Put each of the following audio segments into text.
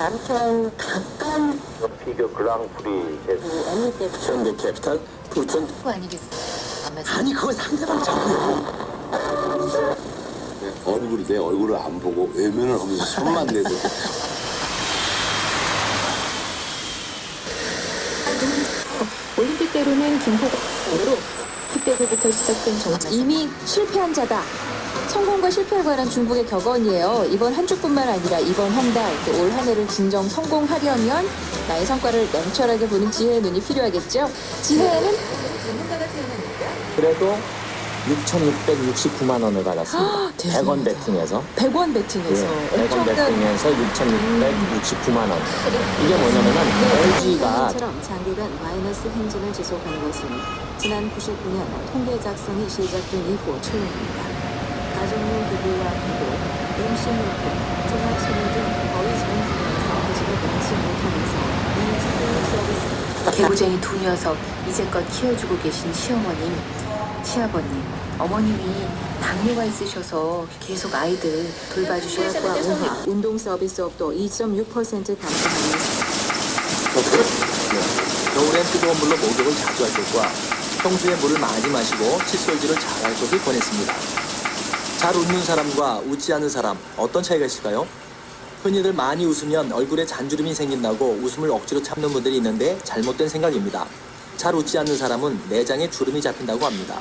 암튼 가까운 피겨 그랑프리 어느 때 현대 캐피탈 부천 아니 그건 상대방 자꾸요. 얼굴이 내 얼굴을 안 보고 외면을 하면서 손만 내도 올림픽 때로는 김포공으로 그때부터 시작된 정치 이미 실패한 자다. 성공과 실패에 관한 중국의 격언이에요. 이번 한 주뿐만 아니라 이번 한 달, 또 올 한 해를 진정 성공하려면 나의 성과를 냉철하게 보는 지혜의 눈이 필요하겠죠. 지혜는 그래도 6,669만 원을 받았습니다. 100원 베팅해서. 100원 베팅해서. 네, 100원 베팅해서 6,669만 원. 이게 뭐냐면은 LG가 장기간 마이너스 행진을 지속한 것은 지난 99년 통계 작성이 시작된 이후 처음입니다. 가정용 기부와 기부, 임신용품, 종합소득 등 거의 전 분야에서 부지를 넘지 못하면서 이 지불 서비스 개구쟁이 두 녀석 이제껏 키워주고 계신 시어머님, 시아버님, 어머님이 당뇨가 있으셔서 계속 아이들 돌봐주셔서 과 우화, 운동 서비스업도 2.6% 감소하면서 겨울엔 뜨거운 물로 목욕을 자주 할 것과 평소에 물을 많이 마시고 칫솔질을 잘 할 것을 권했습니다. 잘 웃는 사람과 웃지 않는 사람 어떤 차이가 있을까요? 흔히들 많이 웃으면 얼굴에 잔주름이 생긴다고 웃음을 억지로 참는 분들이 있는데 잘못된 생각입니다. 잘 웃지 않는 사람은 내장에 주름이 잡힌다고 합니다.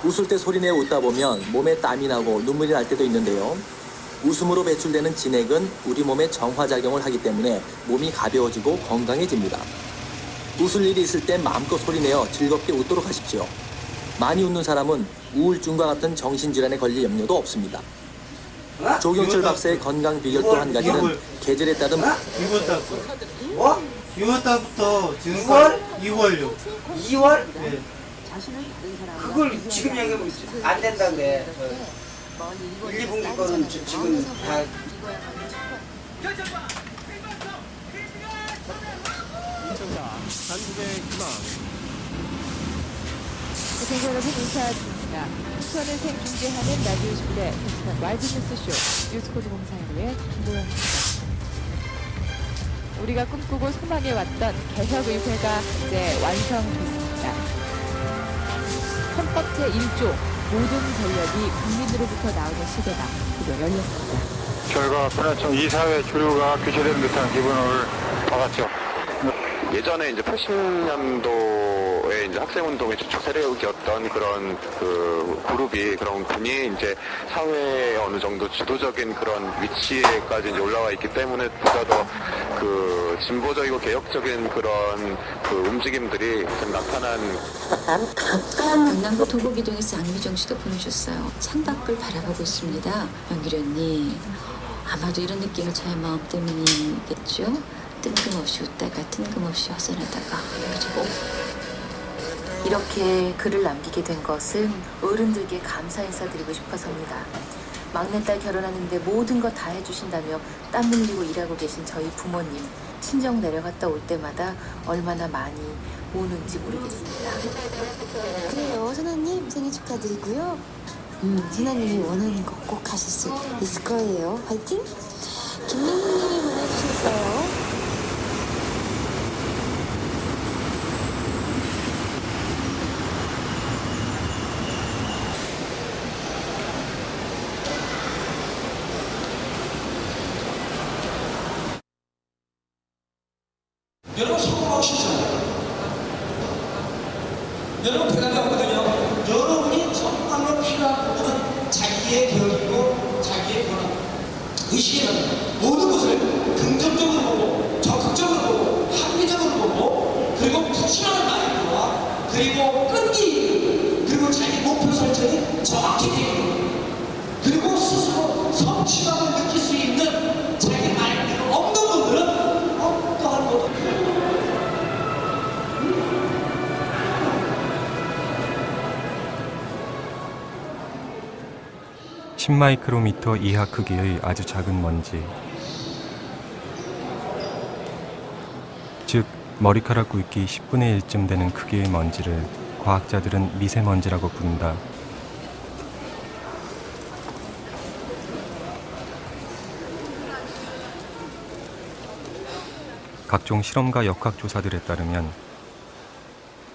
웃을 때 소리내어 웃다 보면 몸에 땀이 나고 눈물이 날 때도 있는데요. 웃음으로 배출되는 진액은 우리 몸에 정화작용을 하기 때문에 몸이 가벼워지고 건강해집니다. 웃을 일이 있을 때 마음껏 소리내어 즐겁게 웃도록 하십시오. 많이 웃는 사람은 우울증과 같은 정신질환에 걸릴 염려도 없습니다. 조경철 박사의 건강 비결 또 한 가지는 계절에 따른 6월달부터 지금까지 2월요. 2월? 네. 그걸 지금 얘기하면 안 된다는데 1, 2분기 거는 지금 다 시청자 여러분 인사드립니다. 부천을 생중계하는 라디오 시대 부천 와이드 뉴스쇼 뉴스코드 공사연구의 김보영입니다. 우리가 꿈꾸고 소망해왔던 개혁의회가 이제 완성됐습니다. 헌법 제1조 모든 권력이 국민으로부터 나오는 시대가 드디어 열렸습니다. 결과 좀 이사회 주류가 교체되는 듯한 기분을 받았죠. 예전에 이제 80년도에 이제 학생운동의 주축 세력이었던 그런 그룹이 그런 분이 이제 사회에 어느 정도 주도적인 그런 위치에까지 이제 올라와 있기 때문에 보다 더 그 진보적이고 개혁적인 그런 그 움직임들이 좀 나타난. 강남구 도곡이동에서 안미정 씨도 보내셨어요. 창밖을 바라보고 있습니다. 연기련님 아마도 이런 느낌을 저의 마음 때문이겠죠? 뜬금없이 웃다가 뜬금없이 화산하다가 그리고 이렇게 글을 남기게 된 것은 어른들께 감사 인사드리고 싶어서입니다. 막내딸 결혼하는데 모든 거 다 해주신다며 땀 흘리고 일하고 계신 저희 부모님 친정 내려갔다 올 때마다 얼마나 많이 우는지 모르겠습니다. 그래요, 선아님 생일 축하드리고요. 선아님이 원하는 거 꼭 하실 수 있을 거예요. 화이팅! 김민희님이 보내주셨어요. 여러분 성공하고 싶잖아요. 여러분 대단히 없거든요. 여러분이 성공하면 필요한 부분은 자기의 개혁이고 자기의 변화. 의식이라는 모든 것을 긍정적으로 보고 적극적으로 보고 합리적으로 보고 그리고 푸신하는 마인드와 그리고 끈기 그리고 자기 목표 설정이 정확히 되고 그리고 스스로 성취감을 느낄 수 있는 자기 마인드가 없는 분들은 어떠한 것도 10마이크로미터 이하 크기의 아주 작은 먼지, 즉 머리카락 굵기 10분의 1쯤 되는 크기의 먼지를 과학자들은 미세먼지라고 부른다. 각종 실험과 역학조사들에 따르면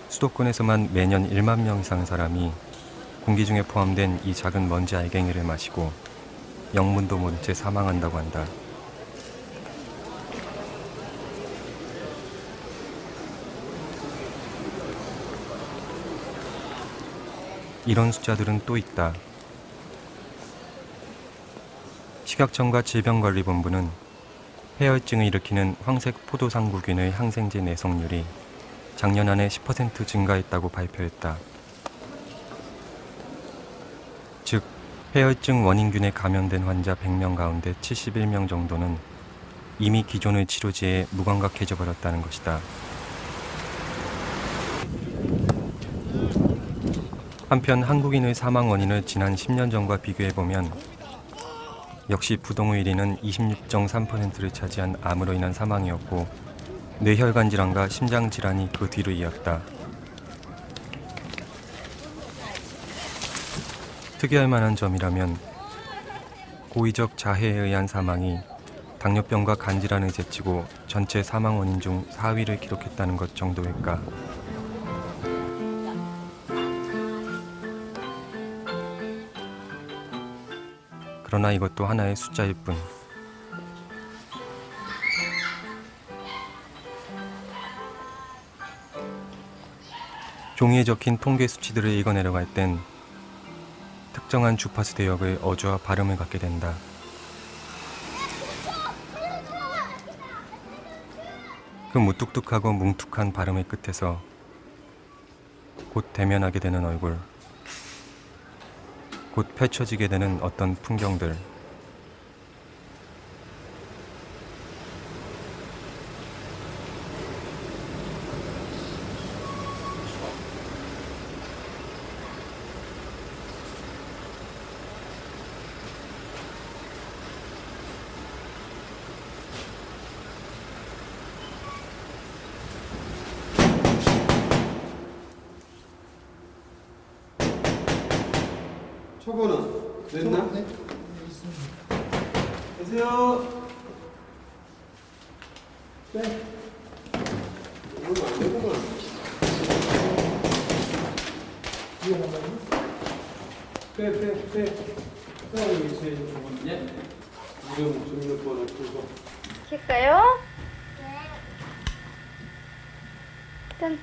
수도권에서만 매년 1만 명 이상 사람이 공기 중에 포함된 이 작은 먼지 알갱이를 마시고 영문도 모른 채 사망한다고 한다. 이런 숫자들은 또 있다. 식약청과 질병관리본부는 폐혈증을 일으키는 황색 포도상구균의 항생제 내성률이 작년 안에 10% 증가했다고 발표했다. 즉, 폐혈증 원인균에 감염된 환자 100명 가운데 71명 정도는 이미 기존의 치료제에 무감각해져 버렸다는 것이다. 한편 한국인의 사망 원인을 지난 10년 전과 비교해보면 역시 부동의 1위는 26.3%를 차지한 암으로 인한 사망이었고 뇌혈관 질환과 심장 질환이 그 뒤로 이었다. 특이할 만한 점이라면 고의적 자해에 의한 사망이 당뇨병과 간질환을 제치고 전체 사망 원인 중 4위를 기록했다는 것 정도일까. 그러나 이것도 하나의 숫자일 뿐. 종이에 적힌 통계 수치들을 읽어내려갈 땐 특정한 주파수 대역의 어조와 발음을 갖게 된다. 그 무뚝뚝하고 뭉툭한 발음의 끝에서 곧 대면하게 되는 얼굴, 곧 펼쳐지게 되는 어떤 풍경들. 초보는 됐나? 네. 계세요. 네. 이거 안 되구나. 이거 한번요? 빼. 이게 제일 좋은. 예. 이름 등록번호 주소. 킬까요? 짠.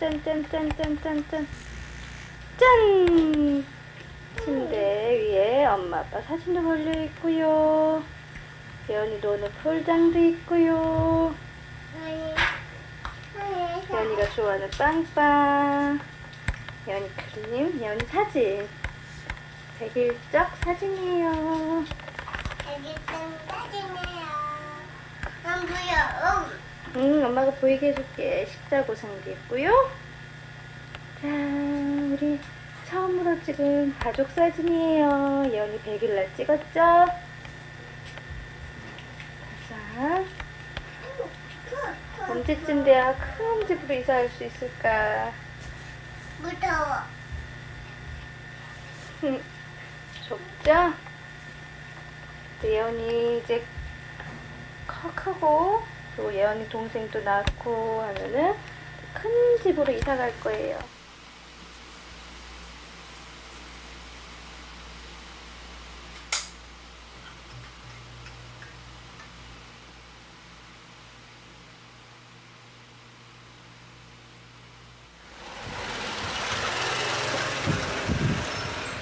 짠! 침대 위에 엄마 아빠 사진도 걸려 있고요. 예언이 노는 풀장도 있고요. 예언이가 좋아하는 빵빵. 예언이 그림, 예언이 사진. 100일적 사진이에요. 100일적 사진이에요. 안 보여. 엄마가 보이게 해줄게. 십자고상도 있고요. 자, 우리 처음으로 찍은 가족 사진이에요. 예언이 100일날 찍었죠? 자, 언제쯤 돼야 큰 집으로 이사할 수 있을까? 무서워. 좁죠? 예언이 이제 크고 또 예언이 동생도 낳고 하면은 큰 집으로 이사 갈 거예요.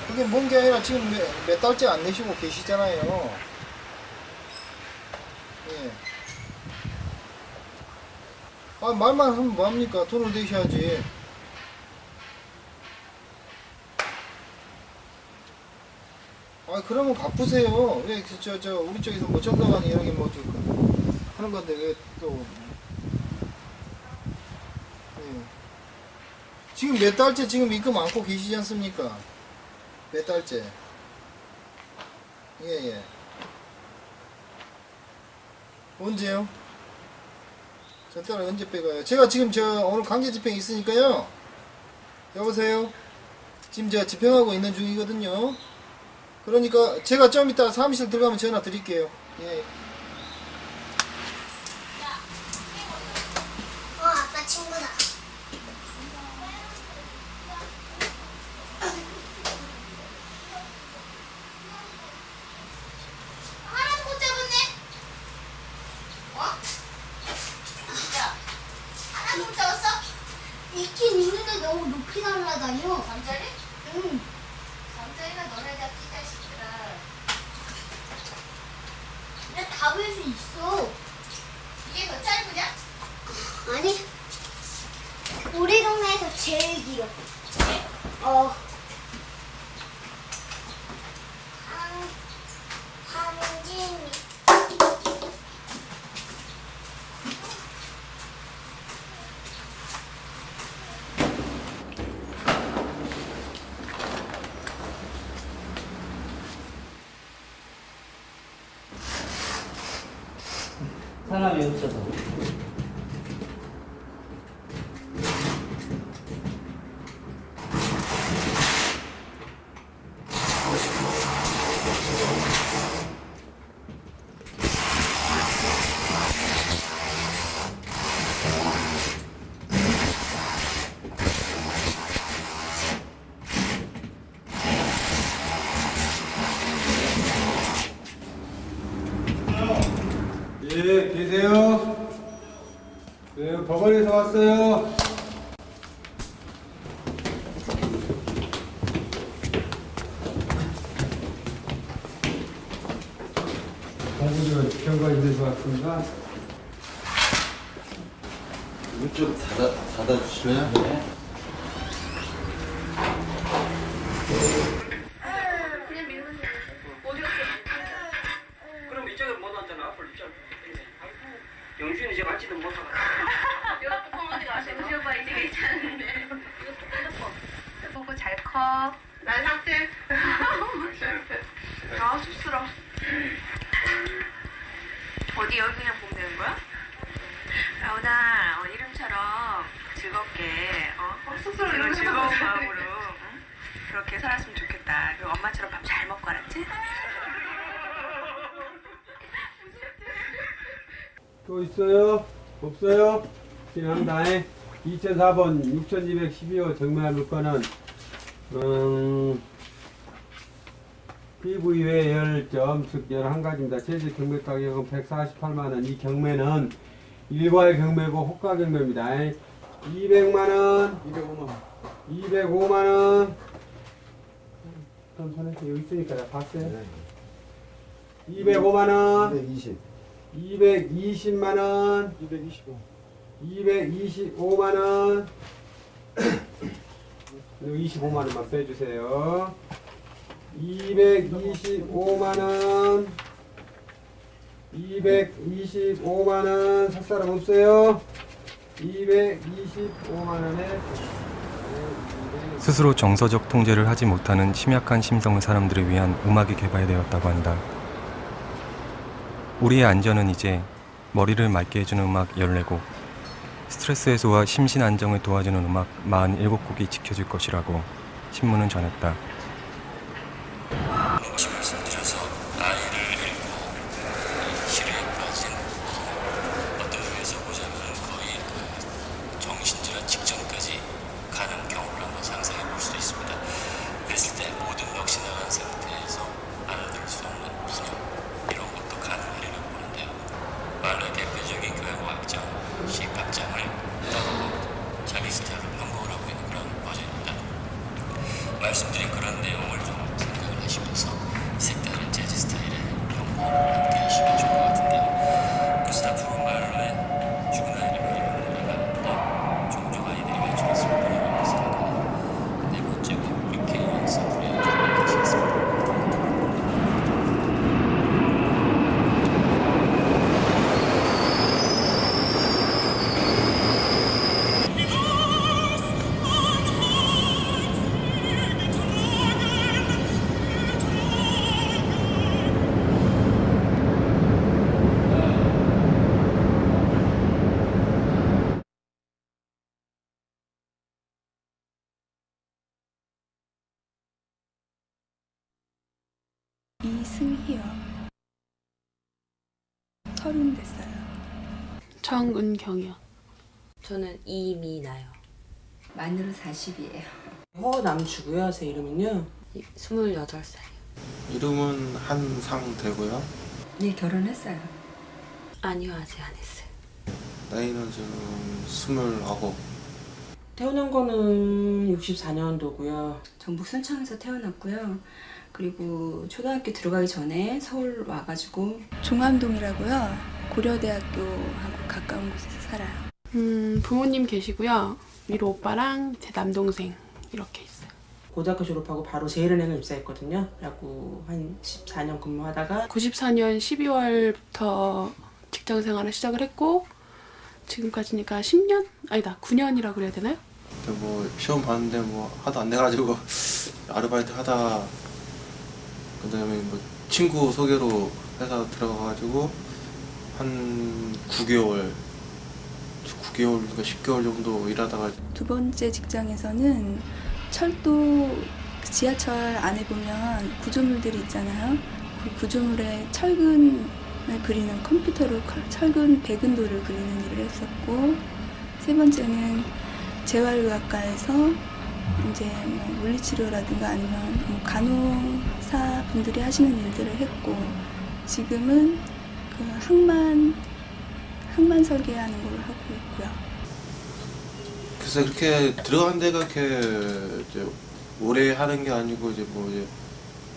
그게 뭔 게 아니라 지금 몇 달째 안 내시고 계시잖아요. 예. 아, 말만 하면 뭐합니까? 돈을 내셔야지. 아, 그러면 바쁘세요. 왜, 우리 쪽에서 뭐 정당한 이런 게 뭐 하는 건데, 왜 또. 예. 지금 몇 달째 지금 입금 안고 계시지 않습니까? 몇 달째? 예. 언제요? 저 딸 언제 빼가요? 제가 지금 오늘 강제 집행 있으니까요. 여보세요? 지금 제가 집행하고 있는 중이거든요. 그러니까 제가 좀 이따 사무실 들어가면 전화 드릴게요. 예. 너무 높이 날아다녀. 잠자리? 응. 잠자리가 너네가 끼자식들아. 근데 잡을 수 있어. 이게 더 짧으냐? 아니. 우리 동네에서 제일 길어. 어. 한진이. 사람이 없어서. 예, 계세요? 네, 법원에서 왔어요. 공부전 지평관에서 왔습니다. 문 좀 닫아주실래요? 네. 그냥 밀면 돼. 어디 갔어? 그럼 이쪽에 못 왔잖아. 앞으로 이쪽. 영준이 지금 앉지도 못하고. 이거 뚜껑 어디 갔어? 영준 오빠 이제 괜찮은데. 이거 뚜껑 보고 잘 커. 난 삭제. 아, 쑥스러워. 어디 여기 그냥 보면 되는 거야? 라온아, 이름처럼 즐겁게, 쑥스러워. 즐거운 마음으로 응? 그렇게 살았으면 좋겠다. 그리고 엄마처럼 밥 잘 먹고 알았지? 또 있어요? 없어요? 진행합니다. 2004번 6212호 정면 물건은 PV 외 열점, 즉 11가지입니다. 제재 경매 가격은 148만원. 이 경매는 일괄 경매고 호가 경매입니다. 200만원, 205만원. 여기 있으니까 다 봤어요. 205만원, 220만원, 225만원. 25만원만 빼주세요. 225만원, 225만원. 살 사람 없어요? 225만원에 스스로 정서적 통제를 하지 못하는 심약한 심성의 사람들을 위한 음악이 개발되었다고 한다. 우리의 안전은 이제 머리를 맑게 해주는 음악 14곡, 스트레스 해소와 심신 안정을 도와주는 음악 47곡이 지켜줄 것이라고 신문은 전했다. 말씀드려서 나이를 잃고 시류에 빠진 어떤 의미에서 보자면 거의 정신질환 직전까지 가는 경우를 한번 상상해 볼 수도 있습니다. 그랬을 때 모든 넋이 나간 상태에서 알아들을 수 없는 분열, 이런 것도 가능하리라고 보는데요. 말로의 대표적인 교양 과학자 시각장을 따르고 자기 스타일로 편곡을 하고 있는 그런 버전입니다. 말씀드린 그런 내용을 좀 생각을 하시면서 색다른 재즈 스타일의 편곡을 함께 하시면 좋을 것 같은데요. 구스타프 말로의 죽은 아이를 그리는 노래가 종종 아이들이 외치는 소리라고 했습니다. 네 번째 곡 UK 연습부에 준비하시겠습니다. 이승희요. 30 됐어요. 정은경이요. 저는 이미나요. 만으로 40이에요. 허남주고요. 제 이름은요. 28살이요. 이름은 한상되고요. 네, 결혼했어요. 아니요, 아직 안 했어요. 나이는 지금 29. 태어난 거는 64년도고요. 전북 순창에서 태어났고요. 그리고 초등학교 들어가기 전에 서울 와가지고 종암동이라고요. 고려대학교하고 가까운 곳에서 살아요. 부모님 계시고요. 위로 오빠랑 제 남동생 이렇게 있어요. 고등학교 졸업하고 바로 제일은행을 입사했거든요. 그래갖고 한 14년 근무하다가 94년 12월부터 직장 생활을 시작을 했고 지금까지니까 10년? 아니다 9년이라고 그래야 되나요? 뭐 시험 봤는데 뭐 하도 안 돼가지고 아르바이트 하다가 그다음에 뭐 친구 소개로 회사 들어가가지고 한 9개월인가 10개월 정도 일하다가 두 번째 직장에서는 철도 지하철 안에 보면 구조물들이 있잖아요. 그 구조물에 철근을 그리는 컴퓨터로 철근 배근도를 그리는 일을 했었고, 세 번째는 재활의학과에서 이제 뭐 물리치료라든가 아니면 뭐 간호사 분들이 하시는 일들을 했고, 지금은 그 항만 설계하는 걸 하고 있고요. 그래서 그렇게 들어간 데가 이렇게 이제 오래 하는 게 아니고 이제 뭐 이제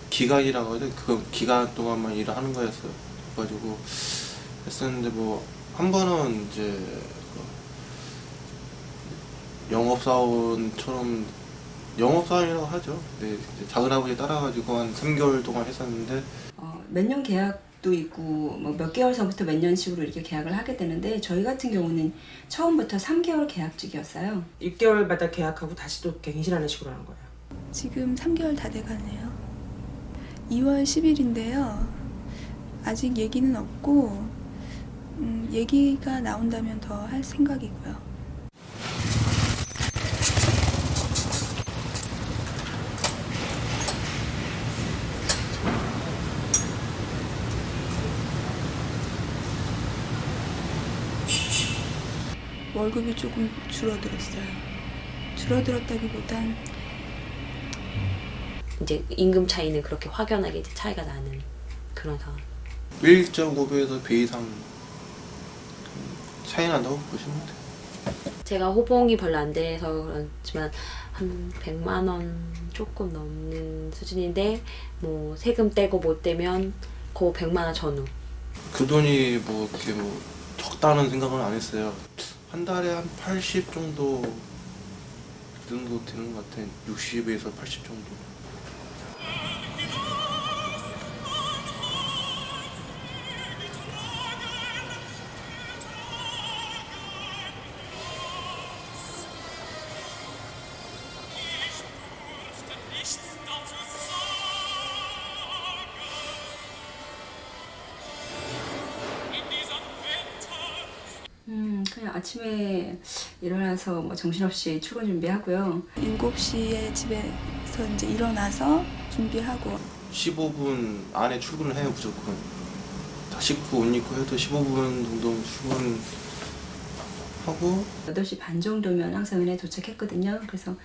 기간이라고 하죠. 그 기간 동안만 일을 하는 거였어요. 그래가지고 했었는데 뭐 한 번은 이제 영업사원처럼 영업사원이라고 하죠. 근데 이제 작은아버지 따라가지고 한 3개월 동안 했었는데 몇 년 계약도 있고 뭐 몇 개월 전부터 몇 년씩으로 이렇게 계약을 하게 되는데 저희 같은 경우는 처음부터 3개월 계약직이었어요. 6개월마다 계약하고 다시 또 갱신하는 식으로 하는 거예요. 지금 3개월 다 돼가네요. 2월 10일인데요. 아직 얘기는 없고 얘기가 나온다면 더 할 생각이고요. 월급이 조금 줄어들었어요. 줄어들었다기보단 이제 임금 차이는 그렇게 확연하게 이제 차이가 나는 그런 상황. 1.5배에서 배 이상 차이 난다고 보시면 돼요. 제가 호봉이 별로 안 돼서 그렇지만 한 100만 원 조금 넘는 수준인데 뭐 세금 떼고 못 떼면 그 100만 원 전후. 그 돈이 뭐 이렇게 뭐 적다는 생각은 안 했어요. 한 달에 한 80 정도 그 정도 되는 것 같아. 60에서 80 정도. 그냥 아침에 일어나서 뭐 정신없이 출근 준비하고요. 7시에 집에서 이제 일어나서 준비하고 15분 안에 출근을 해요, 무조건. 다 씻고 옷 입고 해도 15분 정도 출근하고 8시 반 정도면 항상 은행에 도착했거든요. 그래서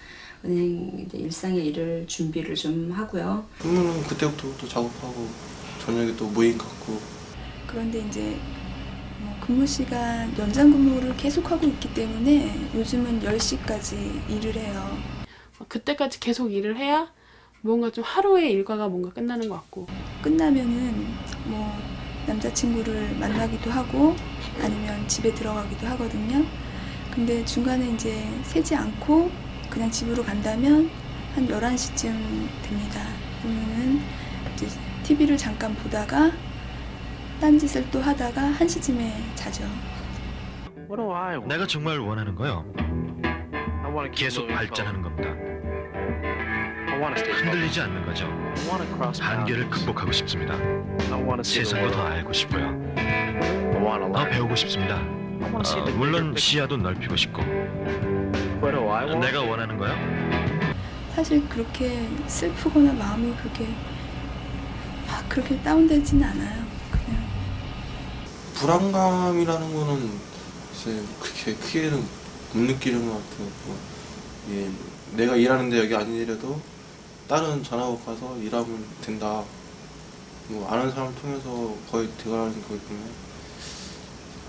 은행 이제 일상의 일을 준비를 좀 하고요. 그러면은 그때부터 또 작업하고 저녁에 또 모임 갖고. 그런데 이제 뭐 근무 시간 연장 근무를 계속하고 있기 때문에 요즘은 10시까지 일을 해요. 그때까지 계속 일을 해야 뭔가 좀 하루의 일과가 뭔가 끝나는 것 같고, 끝나면은 뭐 남자친구를 만나기도 하고 아니면 집에 들어가기도 하거든요. 근데 중간에 이제 새지 않고 그냥 집으로 간다면 한 11시쯤 됩니다. 그러면은 이제 TV를 잠깐 보다가 딴짓을 또 하다가 1시쯤에 자죠. 내가 정말 원하는 거요. 계속 발전하는 겁니다. 흔들리지 않는 거죠. 한계를 극복하고 싶습니다. 세상도 더 알고 싶고요. 더 배우고 싶습니다. 물론 시야도 넓히고 싶고. 내가 원하는 거요? 사실 그렇게 슬프거나 마음이 그렇게 막 그렇게 다운되지는 않아요. 불안감이라는 거는 글쎄 그렇게 크게는 못 느끼는 것 같아요. 예, 내가 일하는데 여기 아니더라도 다른 전화국 가서 일하면 된다. 뭐 아는 사람 통해서 거의 들어가는 거기 때문에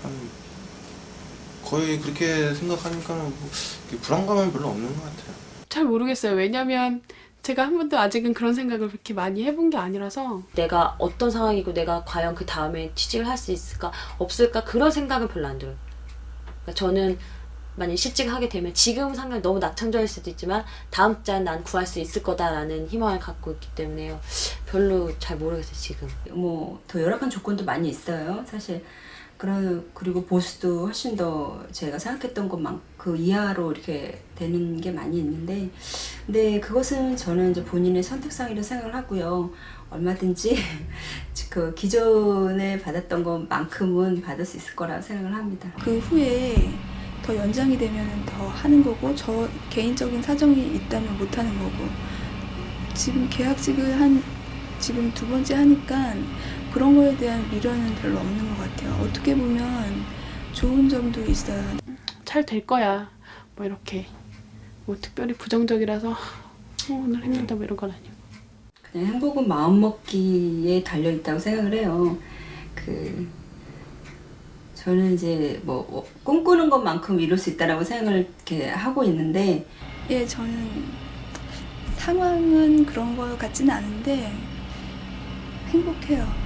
한 거의 그렇게 생각하니까 뭐 불안감은 별로 없는 것 같아요. 잘 모르겠어요. 왜냐면 제가 한 번도 아직은 그런 생각을 그렇게 많이 해본 게 아니라서 내가 어떤 상황이고 내가 과연 그 다음에 취직을 할 수 있을까 없을까 그런 생각은 별로 안 들어요. 그러니까 저는 만약 실직을 하게 되면 지금 상황이 너무 낙천적일 수도 있지만 다음 달 난 구할 수 있을 거다라는 희망을 갖고 있기 때문에요. 별로 잘 모르겠어요 지금. 뭐 더 열악한 조건도 많이 있어요. 사실 그리고 보수도 훨씬 더 제가 생각했던 것만 그 이하로 이렇게 되는 게 많이 있는데, 근데 그것은 저는 이제 본인의 선택상이라고 생각을 하고요. 얼마든지 그 기존에 받았던 것만큼은 받을 수 있을 거라고 생각을 합니다. 그 후에 더 연장이 되면 더 하는 거고, 저 개인적인 사정이 있다면 못 하는 거고, 지금 계약직을 지금 2번째 하니까 그런 거에 대한 미련은 별로 없는 것 같아요. 어떻게 보면 좋은 점도 있어요. 잘 될 거야. 뭐 이렇게 뭐 특별히 부정적이라서 오늘 힘들다 뭐 이런 건 아니고. 그냥 행복은 마음먹기에 달려 있다고 생각을 해요. 저는 이제 뭐 꿈꾸는 것만큼 이룰 수 있다라고 생각을 이렇게 하고 있는데, 예, 저는 상황은 그런 것 같지는 않은데 행복해요.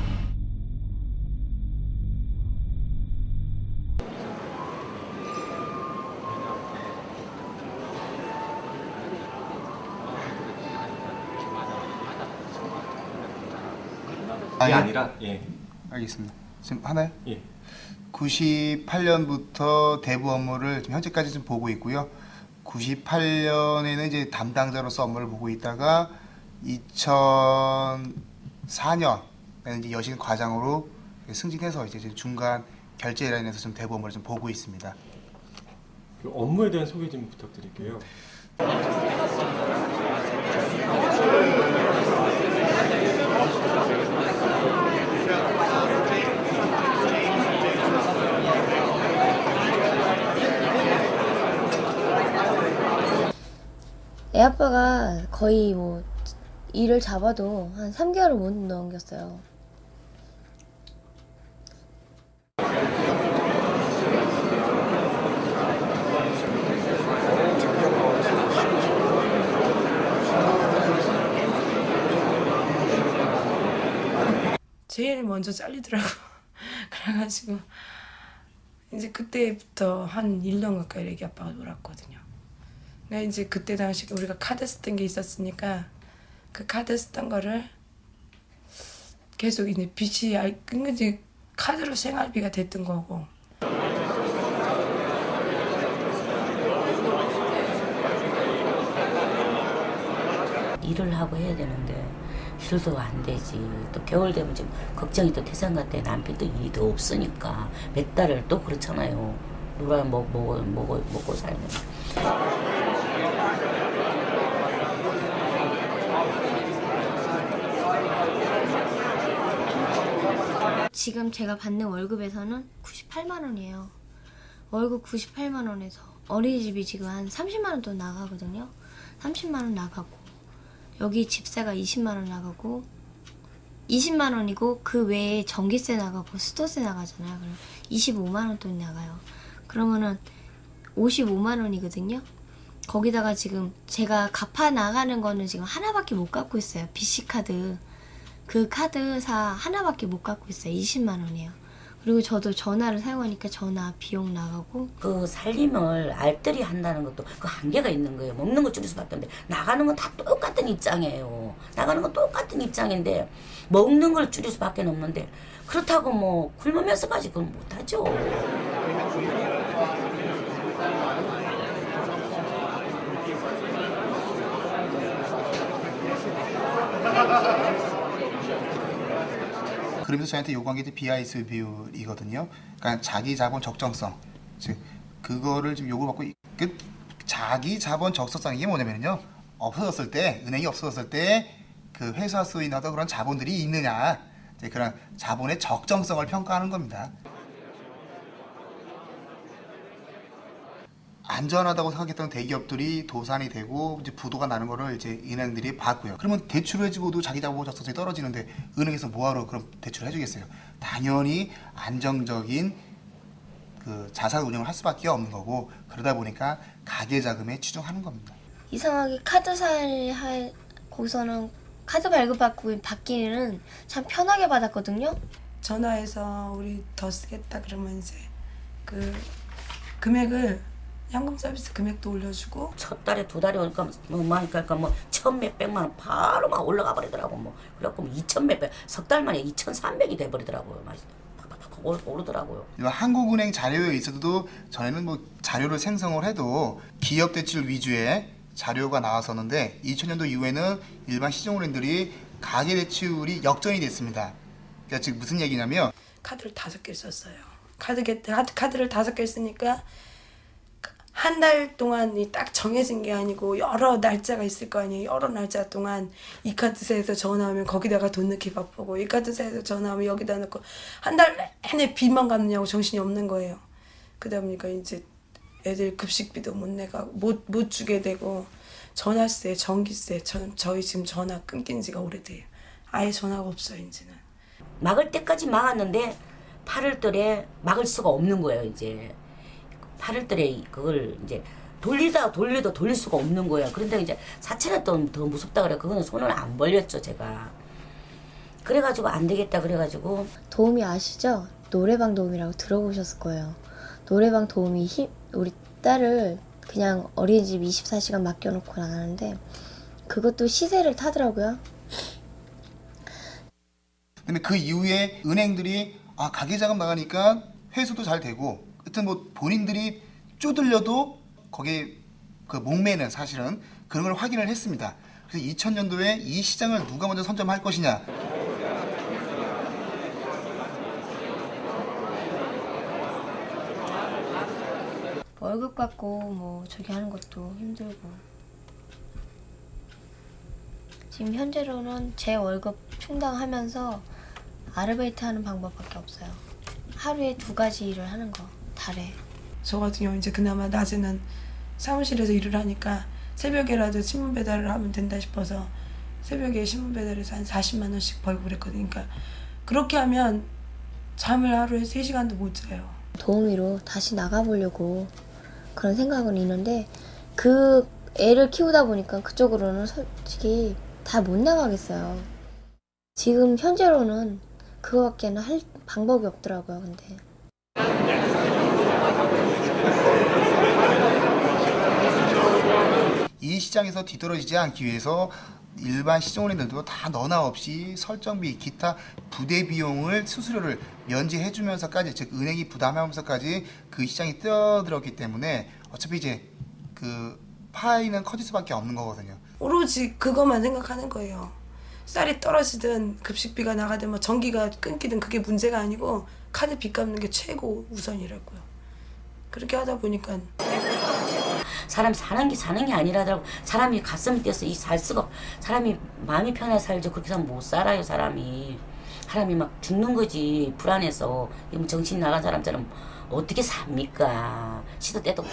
아니라 알겠습니다. 지금 하나요? 예. 98년부터 대부 업무를 지금 현재까지 좀 보고 있고요. 98년에는 이제 담당자로서 업무를 보고 있다가 2004년에는 이제 여신 과장으로 승진해서 이제 중간 결제에 인해서 좀 대부 업무를 좀 보고 있습니다. 그 업무에 대한 소개 좀 부탁드릴게요. 애 아빠가 거의 뭐 일을 잡아도 한 3개월을 못 넘겼어요. 제일 먼저 잘리더라고. 그래가지고 이제 그때부터 한 1년 가까이 애기 아빠가 놀았거든요. 근데 이제 그때 당시 우리가 카드 쓰던 게 있었으니까 그 카드 쓰던 거를 계속 이제 빚이 이제 카드로 생활비가 됐던 거고. 일을 하고 해야 되는데 일도 안 되지. 또 겨울 되면 지금 걱정이 또 태산가 때 남편도 일도 없으니까 몇 달을 또 그렇잖아요. 누가 먹고 살면. 지금 제가 받는 월급에서는 98만 원이에요. 월급 98만 원에서 어린이집이 지금 한 30만 원 돈 나가거든요. 30만 원 나가고 여기 집세가 20만 원 나가고 20만 원이고 그 외에 전기세 나가고 수도세 나가잖아요. 그럼 25만 원 돈이 나가요. 그러면은 55만 원이거든요. 거기다가 지금 제가 갚아 나가는 거는 지금 하나밖에 못 갖고 있어요. BC카드. 그 카드사 하나밖에 못 갖고 있어요. 20만 원이에요. 그리고 저도 전화를 사용하니까 전화 비용 나가고. 그 살림을 알뜰히 한다는 것도 그 한계가 있는 거예요. 먹는 거 줄일 수밖에 없는데 나가는 건 다 똑같은 입장이에요. 나가는 건 똑같은 입장인데 먹는 걸 줄일 수밖에 없는데 그렇다고 뭐 굶으면서까지 그건 못하죠. 그러면서 저한테 요구한 게 BIS 비율이거든요. 그러니까 자기 자본 적정성, 즉 그거를 지금 요구받고 그 자기 자본 적정성 이게 뭐냐면요, 없어졌을 때 은행이 없어졌을 때 그 회사 수인하던 그런 자본들이 있느냐, 이제 그런 자본의 적정성을 평가하는 겁니다. 안전하다고 생각했던 대기업들이 도산이 되고 이제 부도가 나는 거를 이제 은행들이 봤고요. 그러면 대출을 해주고도 자기 자본 적성이 떨어지는데 은행에서 뭐하러 그럼 대출을 해주겠어요? 당연히 안정적인 그 자산 운영을 할 수밖에 없는 거고 그러다 보니까 가계 자금에 치중하는 겁니다. 이상하게 카드사를 거기서는 카드 발급받고 받기는 참 편하게 받았거든요. 전화해서 우리 더 쓰겠다 그러면 이제 그 금액을 현금 서비스 금액도 올려주고 첫 달에 두 달에 오니까 뭐 많이 갈까 뭐 1,000몇백만 원 바로 막 올라가 버리더라고. 뭐 그래갖고 2,000몇백 석 달 만에 2,300이 돼 버리더라고요. 막 팍팍팍 오르더라고요. 한국은행 자료에 있어도 전에는 뭐 자료를 생성을 해도 기업 대출 위주의 자료가 나왔었는데 2000년도 이후에는 일반 시중은행들이 가계 대출이 역전이 됐습니다. 그러니까 즉 무슨 얘기냐면 카드를 5개 썼어요. 카드를 5개 쓰니까 한 달 동안이 딱 정해진 게 아니고 여러 날짜가 있을 거 아니에요. 여러 날짜 동안 이 카드사에서 전화 오면 거기다가 돈 넣기 바쁘고 이 카드사에서 전화 오면 여기다 넣고 한 달 내내 빚만 갚느냐고 정신이 없는 거예요. 그러다 보니까 이제 애들 급식비도 못 내가 못 주게 되고 전화세, 전기세, 저희 지금 전화 끊긴 지가 오래돼요. 아예 전화가 없어요 이제는. 막을 때까지 막았는데 8월달에 막을 수가 없는 거예요 이제. 8월달에 그걸 이제 돌려도 돌릴 수가 없는 거예요. 그런데 이제 사채는 또 더 무섭다 그래. 그거는 손을 안 벌렸죠 제가. 그래가지고 안 되겠다 그래가지고. 도우미 아시죠? 노래방 도우미라고 들어보셨을 거예요. 노래방 도우미 우리 딸을 그냥 어린이집 24시간 맡겨놓고 나가는데 그것도 시세를 타더라고요. 그다음에 그 이후에 은행들이 가계자금 나가니까 회수도 잘 되고 하여튼 뭐 본인들이 쪼들려도 거기에 그 목매는 사실은 그런 걸 확인을 했습니다. 그래서 2000년도에 이 시장을 누가 먼저 선점할 것이냐. 월급 받고 뭐 저기 하는 것도 힘들고 지금 현재로는 제 월급 충당하면서 아르바이트 하는 방법밖에 없어요. 하루에 2가지 일을 하는 거, 달에. 저 같은 경우 이제 그나마 낮에는 사무실에서 일을 하니까 새벽에라도 신문 배달을 하면 된다 싶어서 새벽에 신문 배달해서 한 40만 원씩 벌고 그랬거든요. 그러니까 그렇게 하면 잠을 하루에 3시간도 못 자요. 도우미로 다시 나가보려고 그런 생각은 있는데 그 애를 키우다 보니까 그쪽으로는 솔직히 다 못 나가겠어요. 지금 현재로는 그거밖에는 할 방법이 없더라고요. 근데 이 시장에서 뒤떨어지지 않기 위해서 일반 시중은행들도 다 너나 없이 설정비, 기타 부대 비용을 수수료를 면제해주면서까지 즉 은행이 부담하면서까지 그 시장이 뛰어들었기 때문에 어차피 이제 그 파이는 커질 수밖에 없는 거거든요. 오로지 그것만 생각하는 거예요. 쌀이 떨어지든 급식비가 나가든 뭐 전기가 끊기든 그게 문제가 아니고 카드 빚 갚는 게 최고 우선이라고요. 그렇게 하다 보니까 사람 사는 게 아니라더라고. 사람이 가슴이 뛰어서 살 수가 사람이 마음이 편해 살죠. 그렇게 하면 못 살아요. 사람이 막 죽는 거지. 불안해서. 정신 나간 사람처럼 어떻게 삽니까? 시도 때도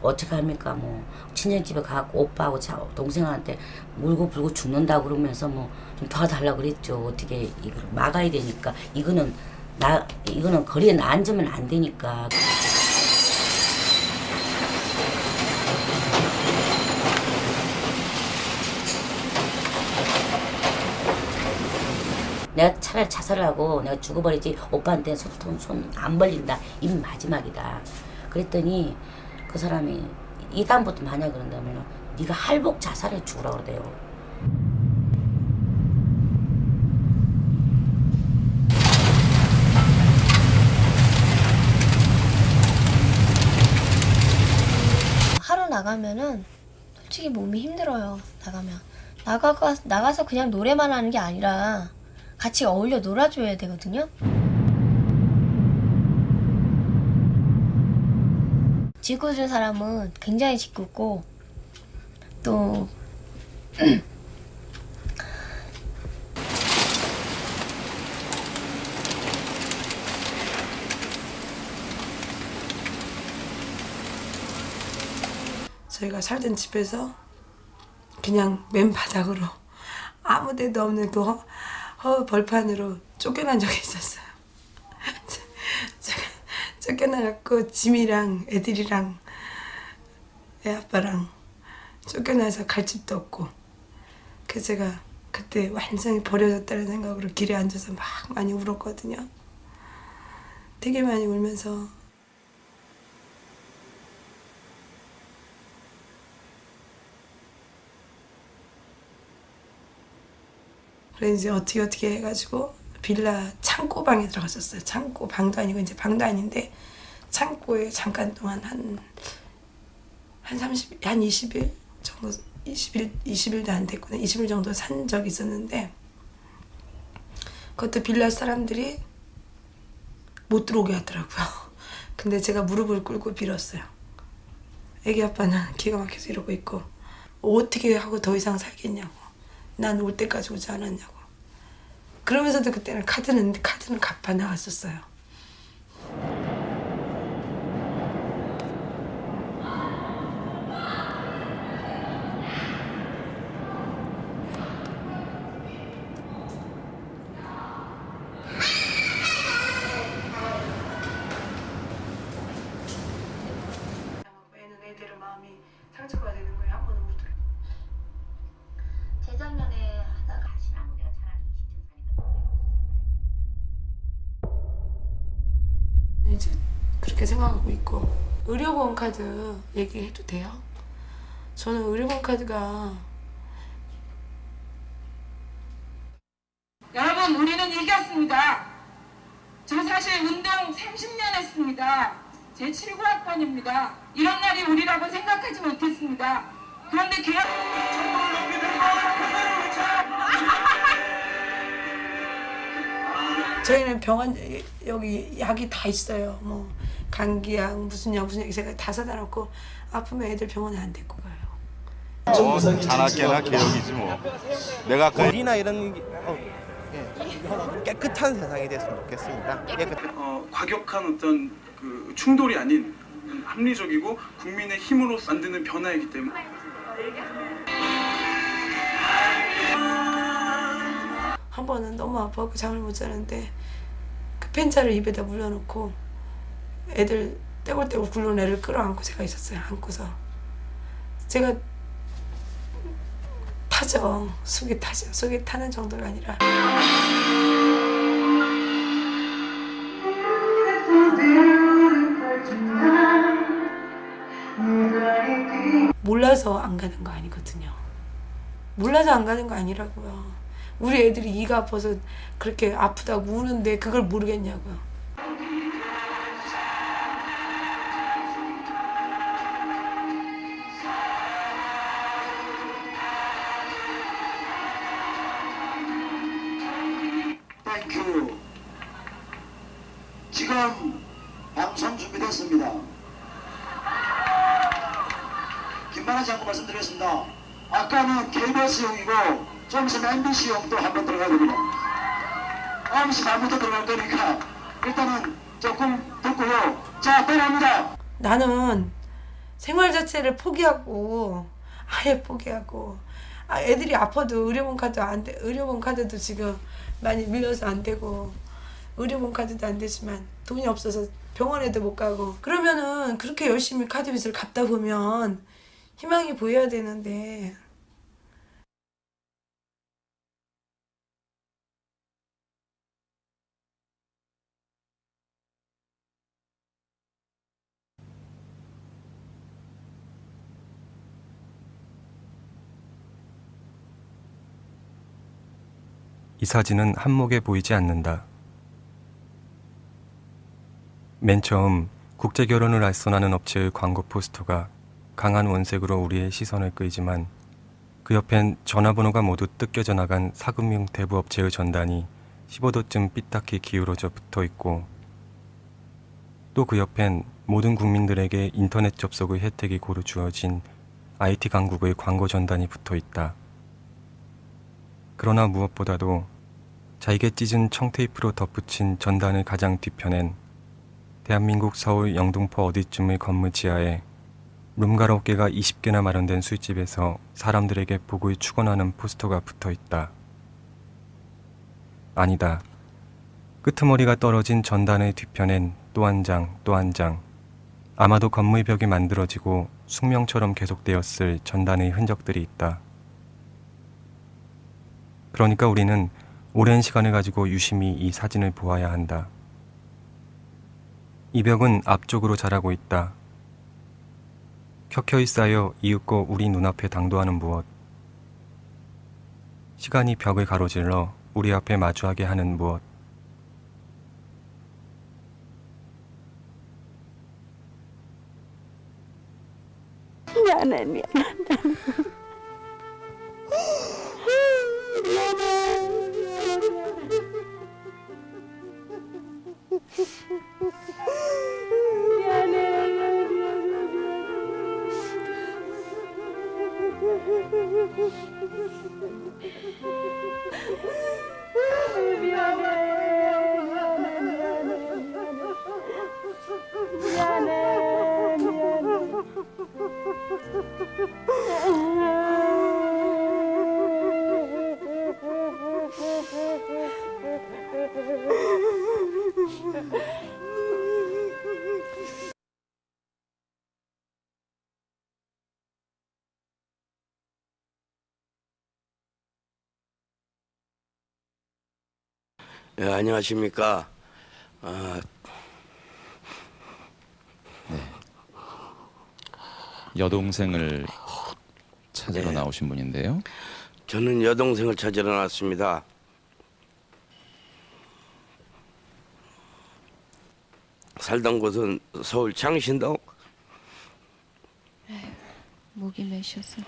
어떻게 합니까? 뭐 친정집에 가고 오빠하고 동생한테 물고 불고 죽는다 그러면서 뭐 좀 도와달라고 그랬죠. 어떻게 이걸 막아야 되니까 이거는 거리에 앉으면 안 되니까. 내가 차라리 자살을 하고 내가 죽어버리지 오빠한테 손 안 벌린다. 이미 마지막이다. 그랬더니 그 사람이 이 다음부터 만약 그런다면 네가 할복 자살해 죽으라 그러대요. 하루 나가면은 솔직히 몸이 힘들어요. 나가서 그냥 노래만 하는 게 아니라 같이 어울려 놀아줘야 되거든요. 짓궂은 사람은 굉장히 짓궂고 또 저희가 살던 집에서 그냥 맨바닥으로 아무 데도 없는 그 벌판으로 쫓겨난 적이 있었어요. 제가 쫓겨나갖고 짐이랑 애들이랑 애 아빠랑 쫓겨나서 갈 집도 없고, 그래서 제가 그때 완전히 버려졌다는 생각으로 길에 앉아서 막 많이 울었거든요. 되게 많이 울면서 그래서 이제 어떻게 해가지고 빌라 창고방에 들어갔었어요. 창고 방도 아니고 이제 방도 아닌데 창고에 잠깐 동안 한 20일 정도 20일도 안 됐구나. 20일 정도 산 적이 있었는데 그것도 빌라 사람들이 못 들어오게 하더라고요. 근데 제가 무릎을 꿇고 빌었어요. 애기 아빠는 기가 막혀서 이러고 있고 어떻게 하고 더 이상 살겠냐고. 난 올 때까지 오지 않았냐고. 그러면서도 그때는 카드는 갚아 나갔었어요. 애는 애대로 마음이 상처가 되는 거예요. 한 번은 못 들어. 재작년에 하다가 가시나무 내가 차라리 20층 사니까 이제 그렇게 생각하고 있고. 의료보험 카드 얘기해도 돼요? 저는 의료보험 카드가 여러분, 우리는 이겼습니다. 저 사실 운동 30년 했습니다. 제 7구학번입니다. 이런 날이 우리라고 생각하지 못했습니다. 그런데 계약 저희는 병원 여기 약이 다 있어요. 뭐 감기약 무슨 약 제가 다 사다 놓고 아프면 애들 병원에 안 데리고 가요. 잔악계나 개혁이지 뭐. 내가 아까 물이나 이런 깨끗한 세상이 됐으면 좋겠습니다. 과격한 어떤 그 충돌이 아닌 합리적이고 국민의 힘으로 만드는 변화이기 때문에. 한 번은 너무 아파서 잠을 못 자는데 그 펜차를 입에다 물려놓고 애들 떼굴떼굴 굴러온 애를 끌어안고 제가 있었어요. 안고서 제가 타죠. 속이 타죠. 속이 타는 정도가 아니라 몰라서 안 가는 거 아니거든요. 몰라서 안 가는 거 아니라고요. 우리 애들이 이가 아파서 그렇게 아프다고 우는데 그걸 모르겠냐고요. 땡큐. 지금 방송 준비됐습니다. 김만하 장관 말씀드리겠습니다. 아까는 KBS용이고 좀 있으면 MBC용도 한번 들어가야 됩니다. 9시 반부터 들어갈 거니까 일단은 조금 듣고요. 자, 떠납니다. 나는 생활 자체를 포기하고 아예 포기하고 애들이 아파도 의료보험 카드 안 돼. 의료보험 카드도 지금 많이 밀려서 안 되고 의료보험 카드도 안 되지만 돈이 없어서 병원에도 못 가고 그러면은 그렇게 열심히 카드 빚을 갚다 보면 희망이 보여야 되는데 이 사진은 한목에 보이지 않는다. 맨 처음 국제결혼을 알선하는 업체의 광고 포스터가 강한 원색으로 우리의 시선을 끌지만 그 옆엔 전화번호가 모두 뜯겨져 나간 사금융 대부업체의 전단이 15도쯤 삐딱히 기울어져 붙어 있고 또 그 옆엔 모든 국민들에게 인터넷 접속의 혜택이 고루 주어진 IT 강국의 광고 전단이 붙어 있다. 그러나 무엇보다도 잘게 찢은 청테이프로 덧붙인 전단의 가장 뒤편엔 대한민국 서울 영등포 어디쯤의 건물 지하에 룸가라오케가 20개나 마련된 술집에서 사람들에게 복을 축원하는 포스터가 붙어있다. 아니다. 끄트머리가 떨어진 전단의 뒤편엔 또 한 장, 또 한 장. 아마도 건물벽이 만들어지고 숙명처럼 계속되었을 전단의 흔적들이 있다. 그러니까 우리는 오랜 시간을 가지고 유심히 이 사진을 보아야 한다. 이 벽은 앞쪽으로 자라고 있다. 켜켜이 쌓여 이윽고 우리 눈앞에 당도하는 무엇. 시간이 벽을 가로질러 우리 앞에 마주하게 하는 무엇. 미안해. 네, 안녕하십니까. 여동생을 찾으러 네. 나오신 분인데요. 저는 여동생을 찾으러 나왔습니다. 살던 곳은 서울 창신동. 목이 메셔서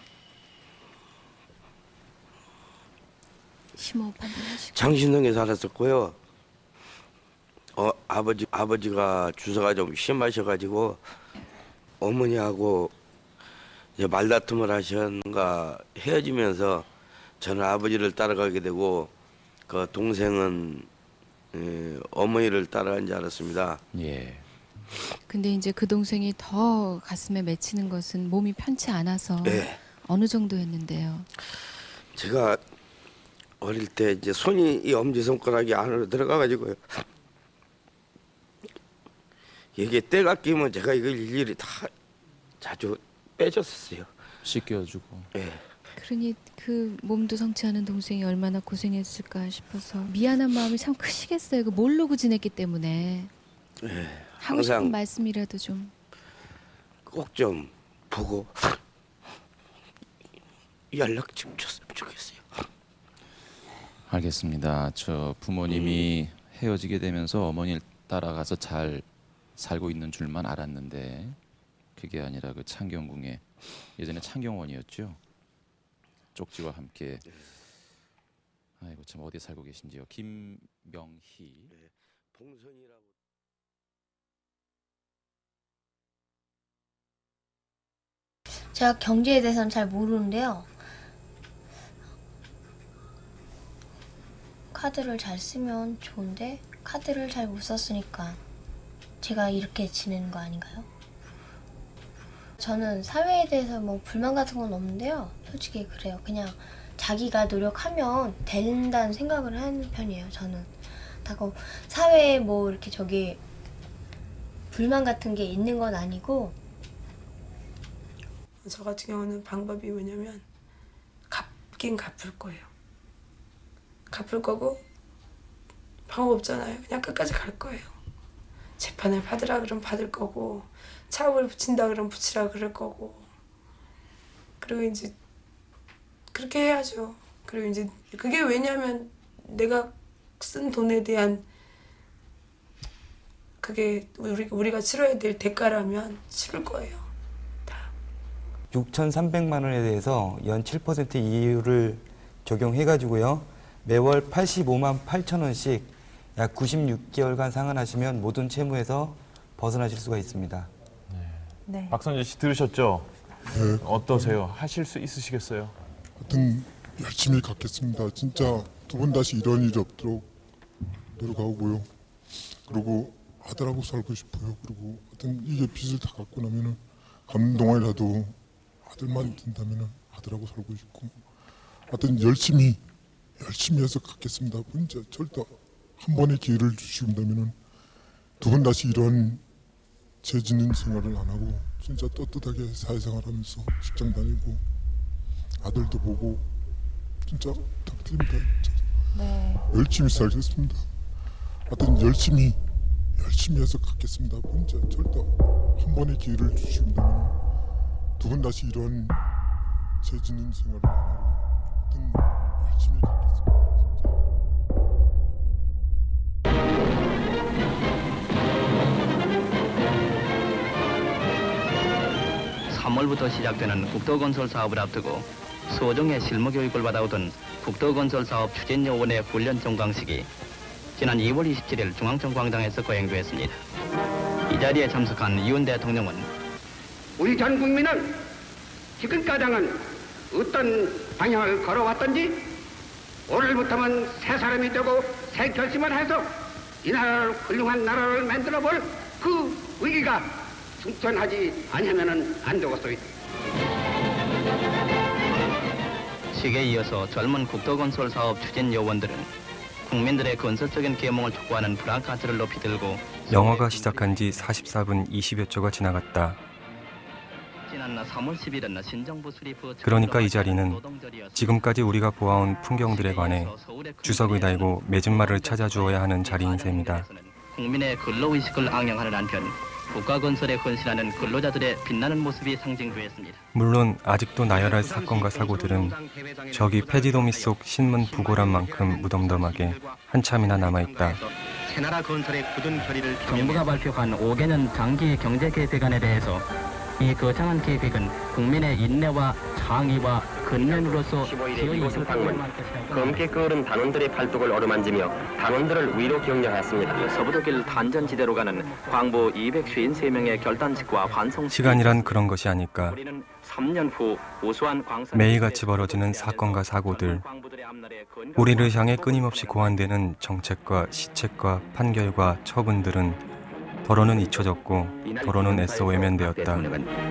심호흡 한번 하시고. 창신동에 살았었고요. 아버지가 주사가 좀 심하셔가지고 어머니하고 이제 말다툼을 하셨는가 헤어지면서 저는 아버지를 따라가게 되고 그 동생은 어머니를 따라간 줄 알았습니다. 예. 근데 이제 그 동생이 더 가슴에 맺히는 것은 몸이 편치 않아서 네. 어느 정도 했는데요. 제가 어릴 때 이제 손이 이 엄지손가락이 안으로 들어가가지고요. 이게 때가 끼면 제가 이걸 일일이 다 자주 빼줬었어요. 씻겨주고. 예. 그러니 그 몸도 성치 않은 동생이 얼마나 고생했을까 싶어서 미안한 마음이 참 크시겠어요. 그 모르고 지냈기 때문에. 예. 하고 싶은 항상 말씀이라도 좀. 꼭 좀 보고 연락 좀 줬으면 좋겠어요. 알겠습니다. 저 부모님이 헤어지게 되면서 어머니를 따라가서 잘 살고 있는 줄만 알았는데 그게 아니라 그 창경궁에 예전에 창경원이었죠. 쪽지와 함께. 아이고 참 어디에 살고 계신지요. 김명희. 봉선이라고. 제가 경제에 대해서는 잘 모르는데요. 카드를 잘 쓰면 좋은데 카드를 잘 못 썼으니까 제가 이렇게 지내는 거 아닌가요? 저는 사회에 대해서 뭐 불만 같은 건 없는데요. 솔직히 그래요. 그냥 자기가 노력하면 된다는 생각을 하는 편이에요. 저는. 그렇다고 사회에 뭐 이렇게 저기 불만 같은 게 있는 건 아니고. 저 같은 경우는 방법이 뭐냐면 갚긴 갚을 거예요. 갚을 거고 방법 없잖아요. 그냥 끝까지 갈 거예요. 재판을 받으라 그러면 받을 거고 차업을 붙인다 그러면 붙이라 그럴 거고 그리고 이제 그렇게 해야죠. 그리고 이제 그게 왜냐면 내가 쓴 돈에 대한 그게 우리가 치러야 될 대가라면 치를 거예요. 6,300만 원에 대해서 연 7% 이율을 적용해가지고요. 매월 85만 8천 원씩 약 96개월간 상환하시면 모든 채무에서 벗어나실 수가 있습니다. 박선재 씨 들으셨죠? 어떠세요? 하실 수 있으시겠어요? 하여튼 열심히 갚겠습니다. 진짜 두 번 다시 이런 일이 없도록 노력하고요. 그리고 아들하고 살고 싶어요. 그리고 하여튼 이게 빚을 다 갚고 나면은 감동이라도 아들만 된다면은 아들하고 살고 싶고 하여튼 열심히 해서 갚겠습니다. 진짜 절대 한 번의 기회를 주신다면은 두 번 다시 이런 죄 짓는 생활을 안 하고 진짜 떳떳하게 사회생활하면서 직장 다니고 아들도 보고 진짜 부탁드립니다. 네. 열심히 살겠습니다. 하여튼 열심히 해서 갚겠습니다. 진짜 절대 한 번의 기회를 주신다면 두 번 다시 이런 죄 짓는 생활을 안 하고 하여튼 열심히 갚겠습니다. 3월부터 시작되는 국도건설 사업을 앞두고 소정의 실무교육을 받아오던 국도건설사업 추진요원의 훈련 종강식이 지난 2월 27일 중앙청 광장에서 거행되었습니다. 이 자리에 참석한 윤 대통령은 우리 전 국민은 지금까지는 어떤 방향을 걸어왔던지 오늘부터는 새 사람이 되고 새 결심을 해서 이 나라를 훌륭한 나라를 만들어볼 그 의기가 충천하지 않으면 안 되겠소이다. 식에 이어서 젊은 국도건설 사업 추진 요원들은 국민들의 건설적인 계몽을 촉구하는 프랑카트를 높이 들고 영화가 시작한 지 44분 20여 초가 지나갔다. 지난 3월 10일은 신정부 수립 후 그러니까 이 자리는 지금까지 우리가 보아온 풍경들에 관해 주석을 달고 맺은 말을 찾아주어야 하는 자리인 셈이다. 국민의 근로의식을 앙양하는 한편 국가건설에 헌신하는 근로자들의 빛나는 모습이 상징되었습니다. 물론 아직도 나열할 사건과 사고들은 저기 폐지도미 속 신문 부고란 만큼 무덤덤하게 한참이나 남아있다. 새나라 건설의 굳은 결의를 정부가 발표한 5개년 장기 경제계획안에 대해서 이 거창한 계획은 국민의 인내와 창의와 근면으로서 이곳은 방문, 검게 끓은 단원들의 팔뚝을 어루만지며 단원들을 위로 격려하였습니다. 서부도길 단전지대로 가는 광부 253명의 결단식과 환송 시간이란 그런 것이 아닐까. 3년 후 우수한 광선 매일같이 벌어지는 사건과 사고들, 우리를 향해 끊임없이 고안되는 정책과 시책과 판결과 처분들은 더러는 잊혀졌고 더러는 애써 외면되었다.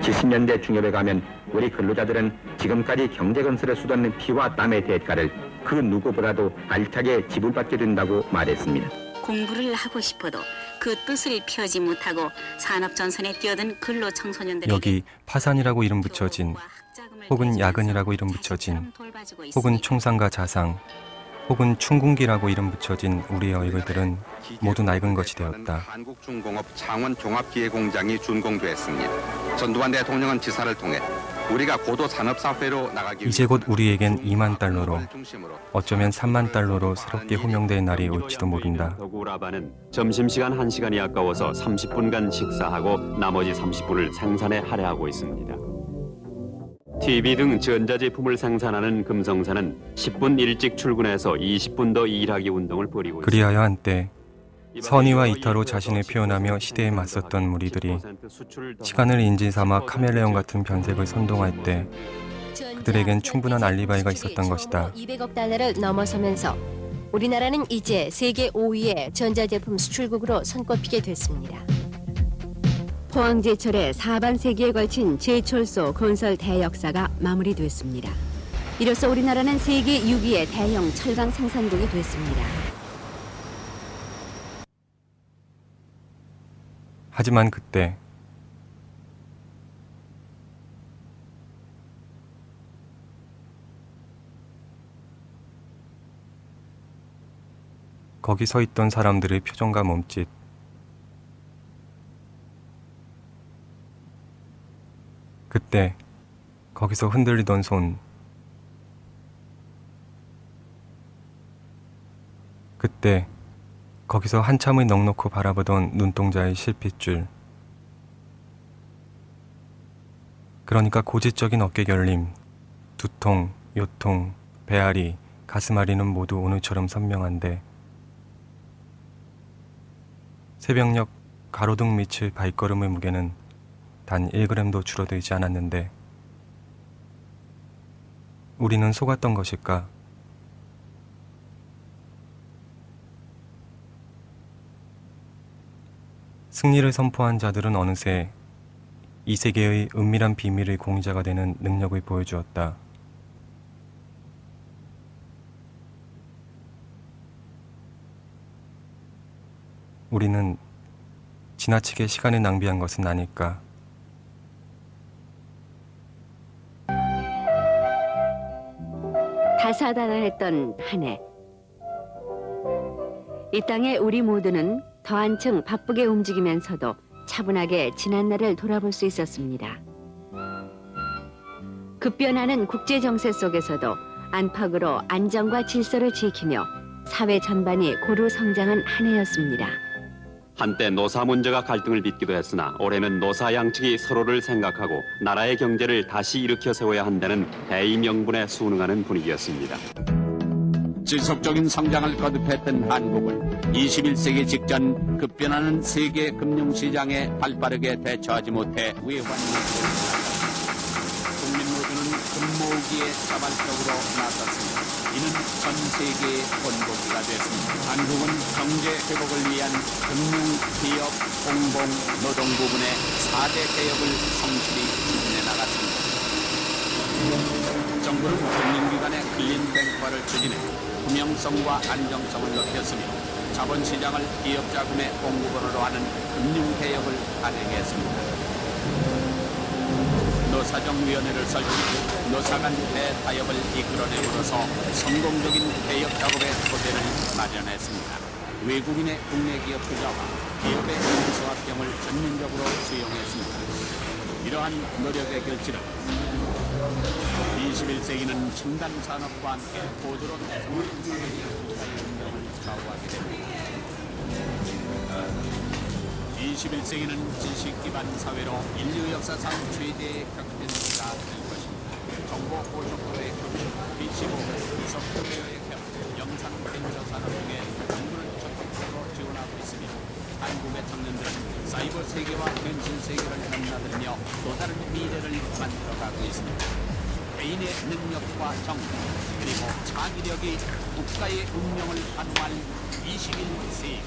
70년대 중엽에 가면 우리 근로자들은 지금까지 경제건설에 쏟아낸 피와 땀의 대가를 그 누구보다도 알차게 지불받게 된다고 말했습니다. 공부를 하고 싶어도 그 뜻을 펴지 못하고 산업전선에 뛰어든 근로청소년들에게 여기 파산이라고 이름 붙여진, 혹은 야근이라고 이름 붙여진, 혹은 총상과 자상, 혹은 충군기라고 이름 붙여진 우리의 얼굴들은 모두 낡은 것이 되었다. 한국중공업 창원 종합기계공장이 준공됐습니다. 전두환 대통령은 지사를 통해 우리가 고도 산업사회로 나가기 이제 곧 우리에겐 2만 달러로, 어쩌면 3만 달러로 새롭게 호명될 날이 올지도 모른다. 우라바는 점심시간 1시간이 아까워서 30분간 식사하고 나머지 30분을 생산에 할애하고 있습니다. TV 등 전자제품을 생산하는 금성사는 10분 일찍 출근해서 20분 더 일하기 운동을 벌이고 있습니다. 그리하여 한때 선의와 이타로 자신을 표현하며 시대에 맞섰던 무리들이 시간을 인질 삼아 카멜레온 같은 변색을 선동할 때 그들에겐 충분한 알리바이가 있었던 것이다. 200억 달러를 넘어서면서 우리나라는 이제 세계 5위의 전자제품 수출국으로 손꼽히게 됐습니다. 포항제철의 4반세기에 걸친 제철소 건설 대역사가 마무리됐습니다. 이로써 우리나라는 세계 6위의 대형 철강 생산국이 됐습니다. 하지만 그때 거기 서 있던 사람들의 표정과 몸짓, 그때 거기서 흔들리던 손, 그때 거기서 한참을 넋놓고 바라보던 눈동자의 실핏줄, 그러니까 고질적인 어깨 결림, 두통, 요통, 배앓이, 가슴앓이는 모두 오늘처럼 선명한데 새벽녘 가로등 밑을 발걸음의 무게는 단 1g도 줄어들지 않았는데 우리는 속았던 것일까? 승리를 선포한 자들은 어느새 이 세계의 은밀한 비밀의 공자가 되는 능력을 보여주었다. 우리는 지나치게 시간을 낭비한 것은 아닐까? 다사다난했던 한 해. 이 땅에 우리 모두는 더 한층 바쁘게 움직이면서도 차분하게 지난 날을 돌아볼 수 있었습니다. 급변하는 국제 정세 속에서도 안팎으로 안정과 질서를 지키며 사회 전반이 고루 성장한 한 해였습니다. 한때 노사 문제가 갈등을 빚기도 했으나 올해는 노사 양측이 서로를 생각하고 나라의 경제를 다시 일으켜 세워야 한다는 대의 명분에 순응하는 분위기였습니다. 지속적인 성장을 거듭했던 한국은 21세기 직전 급변하는 세계 금융시장에 발빠르게 대처하지 못해 외환위기를 국민 모두는 금모으기에 자발적으로 나섰습니다. 이는 전 세계의 본보기가 됐습니다. 한국은 경제 회복을 위한 금융, 기업, 공공, 노동 부분의 4대 개혁을 성실히 추진해 나갔습니다. 정부는 금융기관의 클린뱅크화를 추진해 투명성과 안정성을 높였으며 자본시장을 기업자금의 공급원으로 하는 금융개혁을 단행했습니다. 노사정위원회를 설치해 노사 간 대타협을 이끌어내므로써 성공적인 개혁 작업의 토대를 마련했습니다. 외국인의 국내 기업 투자와 기업의 인수합병을 전면적으로 수용했습니다. 이러한 노력의 결실은 21세기는 첨단 산업과 함께 고도로 대성을 좌우하게 됩니다. 21세기는 지식 기반 사회로 인류 역사상 최대의 격변기가 될 것입니다. 정보 고속도로의 혁신, PC 보호, 소프트웨어의 개발, 영상 벤처 산업 등의 연구를 적극적으로 지원하고 있으며 한국의 청년들은 사이버 세계와 현실 세계를 넘나들며 또 다른 미래를 만들어가고 있습니다. 개인의 능력과 정보 그리고 창의력이 국가의 운명을 반환할 21세기.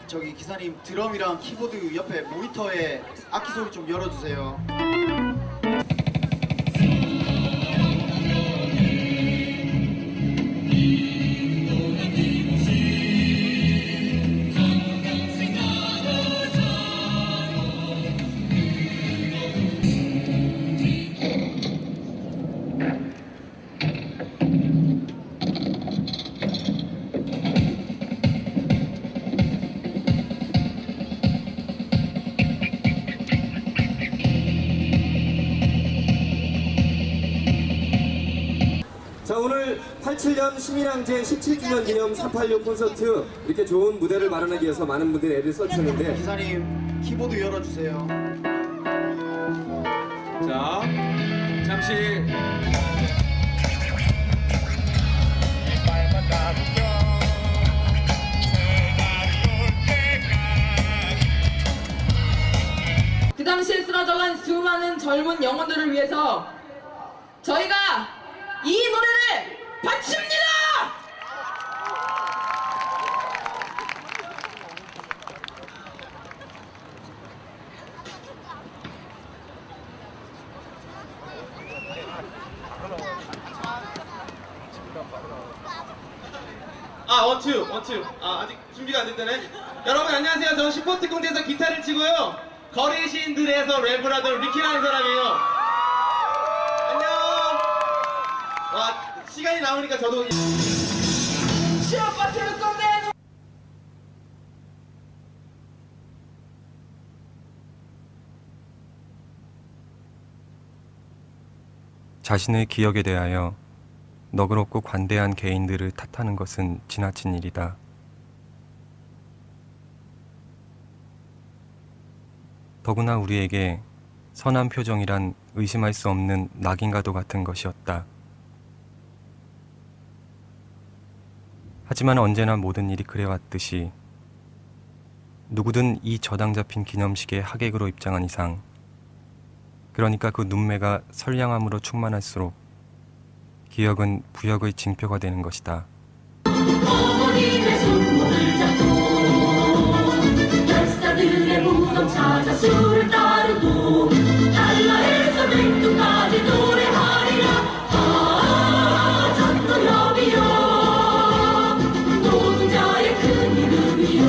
저기 기사님 드럼이랑 키보드 옆에 모니터에 악기 소리 좀 열어주세요. 자, 오늘 87년 시민항쟁 17주년 기념 386 콘서트 이렇게 좋은 무대를 마련하기 위해서 많은 분들이 애를 써주셨는데 기사님 키보드 열어주세요. 자, 잠시 그 당시에 쓰러져간 수많은 젊은 영혼들을 위해서 저희가 이 노래를 바칩니다! 원투. 아직 준비가 안 됐다네. 여러분 안녕하세요. 저는 슈퍼특공대에서 기타를 치고요. 거리 시인들에서 랩을 하던 리키라는 사람이에요. 안녕. 와, 시간이 남으니까 저도 슈퍼특공대. 자신의 기억에 대하여 너그럽고 관대한 개인들을 탓하는 것은 지나친 일이다. 더구나 우리에게 선한 표정이란 의심할 수 없는 낙인과도 같은 것이었다. 하지만 언제나 모든 일이 그래왔듯이 누구든 이 저당 잡힌 기념식에 하객으로 입장한 이상, 그러니까 그 눈매가 선량함으로 충만할수록 기억은 부역의 징표가 되는 것이다. 어머님의 손목을 잡고 열사들의 무덤 찾아 술을 따르고 달라해서 맹뚱까지 노래하리라. 전도협이여 노동자의 큰 이름이여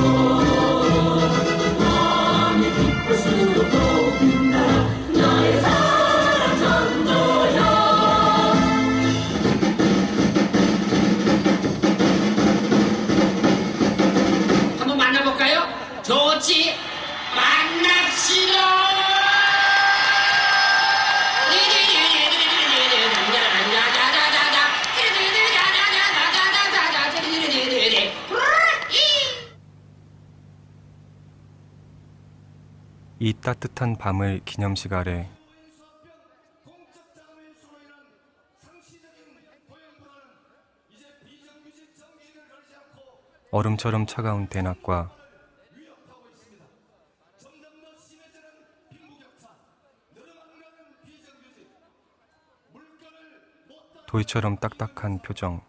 왕의 기뻐스로 돕는다. 나의 사랑 전도협. 한번 만나볼까요? 좋지. 만납시다. 이 따뜻한 밤을 기념식 아래 얼음처럼 차가운 대낮과 돌처럼 딱딱한 표정,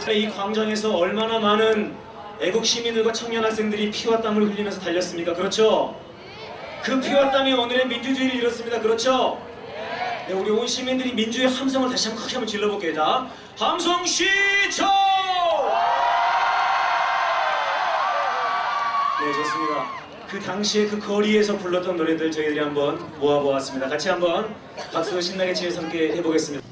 이 광장에서 얼마나 많은 애국 시민들과 청년 학생들이 피와 땀을 흘리면서 달렸습니까? 그렇죠? 그 피와 땀이 오늘의 민주주의를 이뤘습니다. 그렇죠? 네, 우리 온 시민들이 민주의 함성을 다시 한번 크게 한번 질러볼게요. 자, 함성 시청! 네, 좋습니다. 그 당시에 그 거리에서 불렀던 노래들 저희들이 한번 모아보았습니다. 같이 한번 박수 신나게 치면서 함께 해보겠습니다.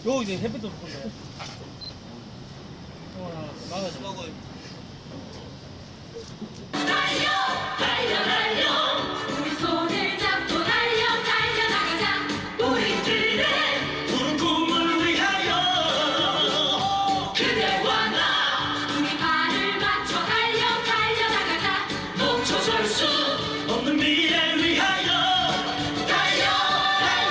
요 이제 햇빛도 보네. 막아줘. 달려 달려 달려 우리 손을 잡고 달려 달려 나가자. 우리들은 푸른 꿈을 위하여 그대와 나 우리 발을 맞춰 달려 달려 나가자. 멈춰설 수 없는 미래를 위하여 달려 달려.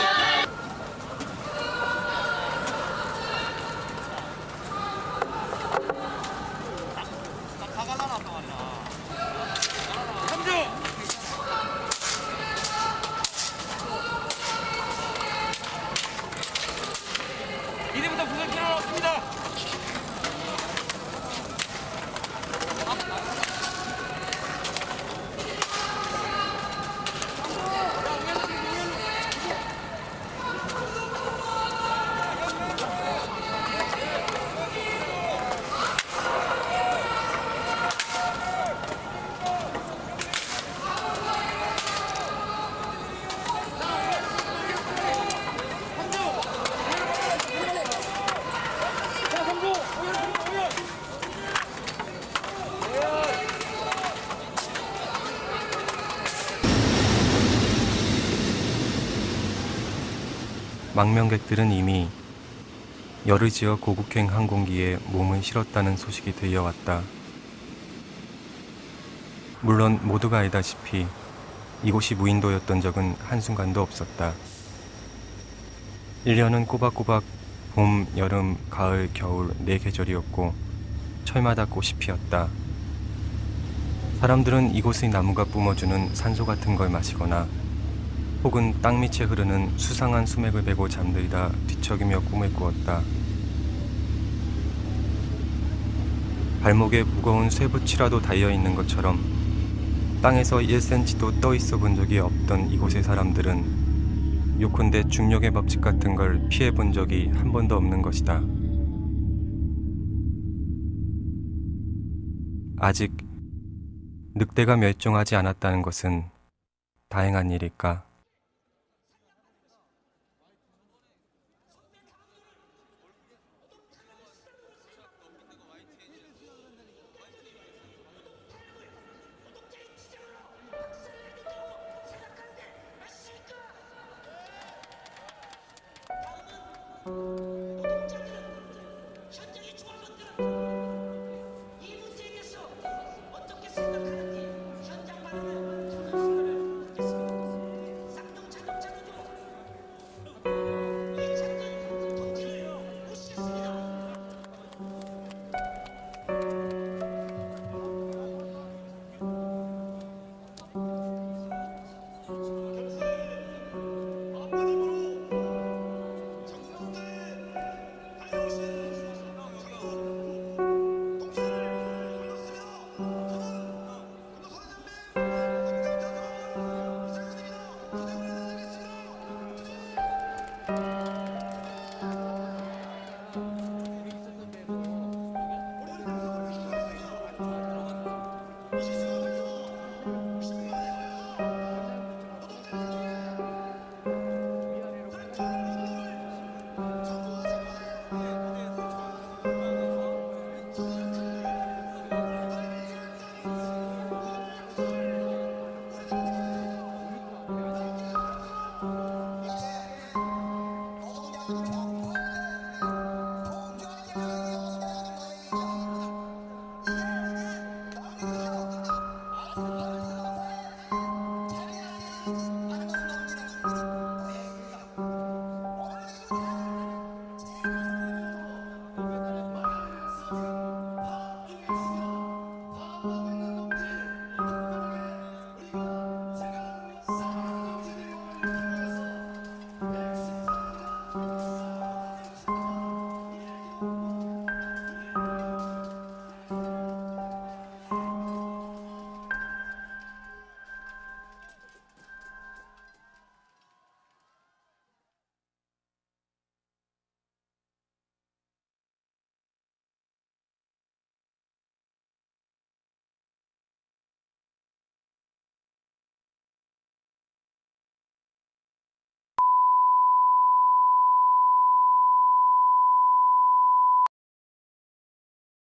망명객들은 이미 여르지어 고국행 항공기에 몸을 실었다는 소식이 들려왔다. 물론 모두가 알다시피 이곳이 무인도였던 적은 한순간도 없었다. 1년은 꼬박꼬박 봄, 여름, 가을, 겨울 4계절이었고 철마다 꽃이 피었다. 사람들은 이곳의 나무가 뿜어주는 산소 같은 걸 마시거나 혹은 땅 밑에 흐르는 수상한 수맥을 베고 잠들다 뒤척이며 꿈을 꾸었다. 발목에 무거운 쇠붙이라도 달려있는 것처럼 땅에서 1cm도 떠있어 본 적이 없던 이곳의 사람들은 요컨대 중력의 법칙 같은 걸 피해 본 적이 한 번도 없는 것이다. 아직 늑대가 멸종하지 않았다는 것은 다행한 일일까?